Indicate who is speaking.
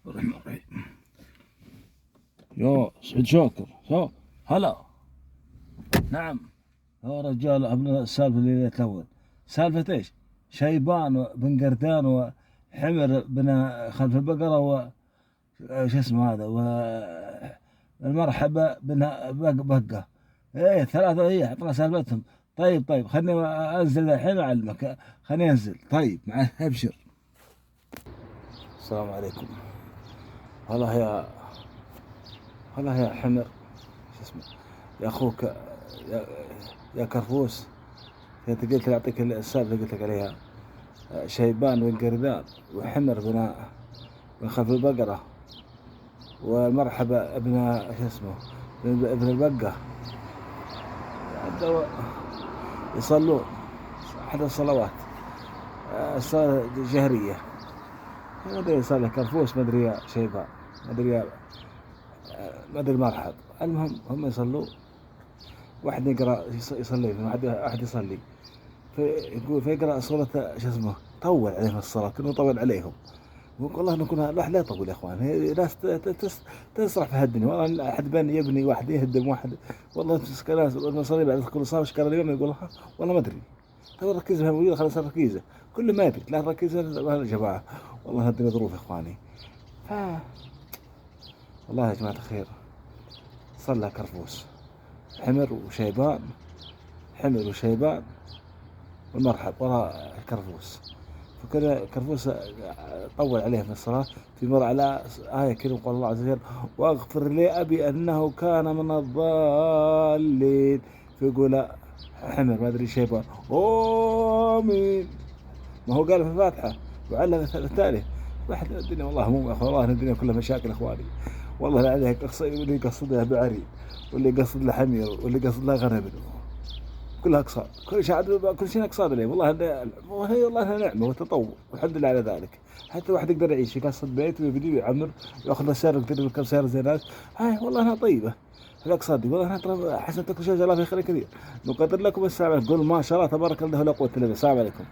Speaker 1: الرحمن الرحيم. يا سعد شاكر، يا هلا. نعم يا رجال، ابن السالفة اللي الأول. سالفة ايش؟ شيبان بن قردان وحمر بن خلف البقرة شو اسمه هذا، والمرحبا بن بقة. ايه ثلاثة، ايه اعطنا سالفتهم. طيب خلني انزل الحين اعلمك، خلني انزل. طيب مع ابشر. السلام عليكم. هلا يا حمر، شو اسمه، يا اخوك، يا, يا كرفوس. انت قلت لي اعطيك السالفه اللي قلت لك عليها. شيبان بن قردان وحمر بن خلف البقره، ومرحبا ابن شو اسمه، ابن البقه. عندما يصلون احد الصلوات، الصلاه الجهريه. ما ادري يصلي كرفوس، ما ادري يا شيبان، ما ادري ما ادري مرحب. المهم هم يصلون، واحد يقرا يصلي، واحد يصلي يقول فيقرأ سورة شو اسمه، طول عليهم الصلاة، كنا طول عليهم. والله نكون الواحد لا يطول يا اخوان، هي ناس تسرح في هالدنيا. والله احد بين يبني، واحد يهدم، واحد والله تمسك ناس المصاري بعد كل صار ايش كان اليوم يقول والله ما ادري. طيب ركز في موجودة، خلاص ركيزة، كل ما يدري لا ركيزة يا جماعة. والله هالدنيا ظروف يا اخواني. ف والله يا جماعة الخير، صلى كرفوس، حمر وشيبان، حمر وشيبان والمرحب وراء كرفوس. فكذا كرفوس طول عليه في الصلاة، في مر على آية كريمة قال الله عز وجل: واغفر لأبي أنه كان من الضالين. فيقول حمر ما أدري شيبان آمين، ما هو قال في الفاتحة وعلم في الثالث. واحد الدنيا والله مو يا أخوان، والله الدنيا كلها مشاكل إخواني. والله لا عليك اللي يقصد له بعري، واللي يقصد له حمير، واللي يقصد له غنم، كلها اقساط، كل شيء اقساط عليه. والله والله نعمه وتطور، والحمد لله على ذلك. حتى الواحد يقدر يعيش يقسط بيت ويبدي يعمر، ياخذ له سيارة، يقدر يركب سيارة زي الناس. هاي والله انها طيبه الاقساط دي. والله انها ترى حسنت كل شيء، جزاه الله خير كثير. نقدر لكم السلام عليكم. قول ما شاء الله تبارك الله لا قوه الا بالله. السلام عليكم.